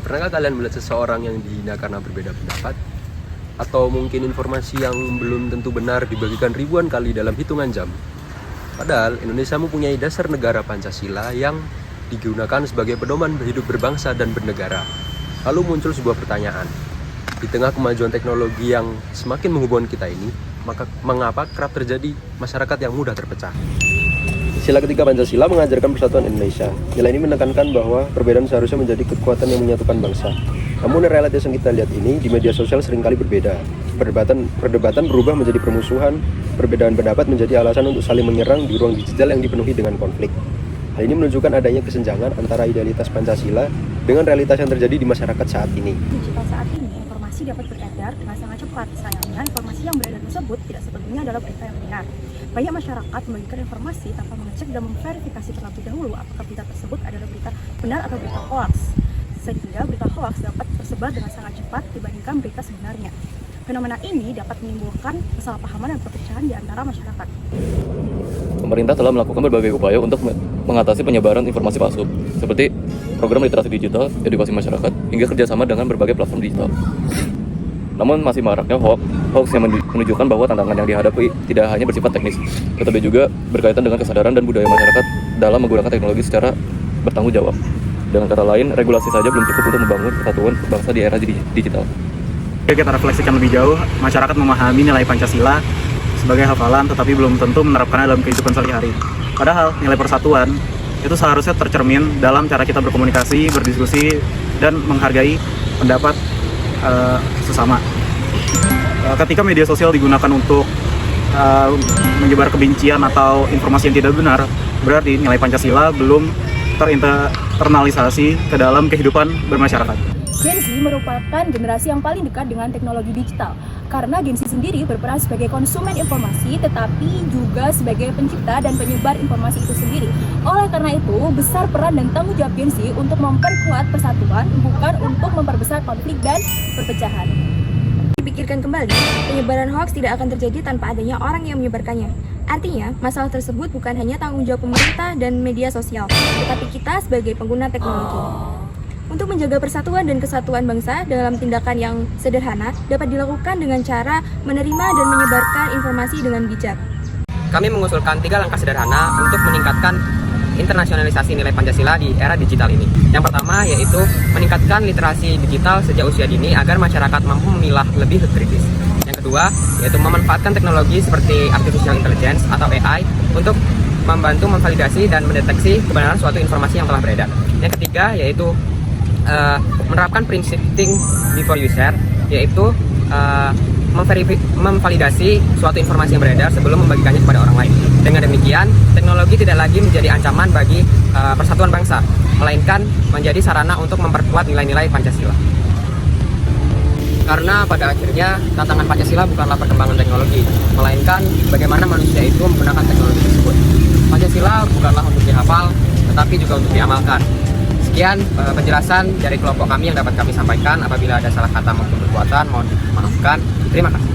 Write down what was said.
Pernahkah kalian melihat seseorang yang dihina karena berbeda pendapat? Atau mungkin informasi yang belum tentu benar dibagikan ribuan kali dalam hitungan jam? Padahal Indonesia mempunyai dasar negara Pancasila yang digunakan sebagai pedoman hidup berbangsa dan bernegara. Lalu muncul sebuah pertanyaan. Di tengah kemajuan teknologi yang semakin menghubungkan kita ini, maka mengapa kerap terjadi masyarakat yang mudah terpecah? Sila ketiga Pancasila mengajarkan persatuan Indonesia. Nilai ini menekankan bahwa perbedaan seharusnya menjadi kekuatan yang menyatukan bangsa. Namun realitas yang kita lihat ini di media sosial seringkali berbeda. Perdebatan berubah menjadi permusuhan, perbedaan pendapat menjadi alasan untuk saling menyerang di ruang digital yang dipenuhi dengan konflik. Hal ini menunjukkan adanya kesenjangan antara idealitas Pancasila dengan realitas yang terjadi di masyarakat saat ini. Digital saat ini, informasi dapat beredar dengan sangat cepat. Sayangnya, informasi yang beredar tersebut tidak sepenuhnya adalah berita yang benar. Banyak masyarakat membagikan informasi tanpa mengecek dan memverifikasi terlebih dahulu apakah berita tersebut adalah berita benar atau berita hoax. Sehingga berita hoax dapat tersebar dengan sangat cepat dibandingkan berita sebenarnya. Fenomena ini dapat menimbulkan kesalahpahaman dan perpecahan di antara masyarakat. Pemerintah telah melakukan berbagai upaya untuk mengatasi penyebaran informasi palsu, seperti program literasi digital, edukasi masyarakat, hingga kerjasama dengan berbagai platform digital. Namun masih maraknya hoax yang menunjukkan bahwa tantangan yang dihadapi tidak hanya bersifat teknis, tetapi juga berkaitan dengan kesadaran dan budaya masyarakat dalam menggunakan teknologi secara bertanggung jawab. Dengan kata lain, regulasi saja belum cukup untuk membangun kesatuan bangsa di era digital. Kita refleksikan lebih jauh, masyarakat memahami nilai Pancasila sebagai hafalan tetapi belum tentu menerapkannya dalam kehidupan sehari-hari. Padahal nilai persatuan itu seharusnya tercermin dalam cara kita berkomunikasi, berdiskusi, dan menghargai pendapat sesama. Ketika media sosial digunakan untuk menyebar kebencian atau informasi yang tidak benar, berarti nilai Pancasila belum terinternalisasi ke dalam kehidupan bermasyarakat. Gen Z merupakan generasi yang paling dekat dengan teknologi digital karena Gen Z sendiri berperan sebagai konsumen informasi tetapi juga sebagai pencipta dan penyebar informasi itu sendiri. Oleh karena itu, besar peran dan tanggung jawab Gen Z untuk memperkuat persatuan, bukan untuk memperbesar konflik dan perpecahan. Dipikirkan kembali, penyebaran hoax tidak akan terjadi tanpa adanya orang yang menyebarkannya. Artinya, masalah tersebut bukan hanya tanggung jawab pemerintah dan media sosial, tetapi kita sebagai pengguna teknologi. Untuk menjaga persatuan dan kesatuan bangsa dalam tindakan yang sederhana dapat dilakukan dengan cara menerima dan menyebarkan informasi dengan bijak. Kami mengusulkan 3 langkah sederhana untuk meningkatkan internasionalisasi nilai Pancasila di era digital ini. Yang pertama yaitu meningkatkan literasi digital sejak usia dini agar masyarakat mampu memilah lebih kritis. Yang kedua yaitu memanfaatkan teknologi seperti artificial intelligence atau AI untuk membantu memvalidasi dan mendeteksi kebenaran suatu informasi yang telah beredar. Yang ketiga yaitu menerapkan prinsip think before you share, yaitu memvalidasi suatu informasi yang beredar sebelum membagikannya kepada orang lain. Dengan demikian, teknologi tidak lagi menjadi ancaman bagi persatuan bangsa, melainkan menjadi sarana untuk memperkuat nilai-nilai Pancasila. Karena pada akhirnya tantangan Pancasila bukanlah perkembangan teknologi, melainkan bagaimana manusia itu menggunakan teknologi tersebut. Pancasila bukanlah untuk dihafal, tetapi juga untuk diamalkan. Sekian penjelasan dari kelompok kami yang dapat kami sampaikan. Apabila ada salah kata maupun perbuatan, mohon dimaafkan. Terima kasih.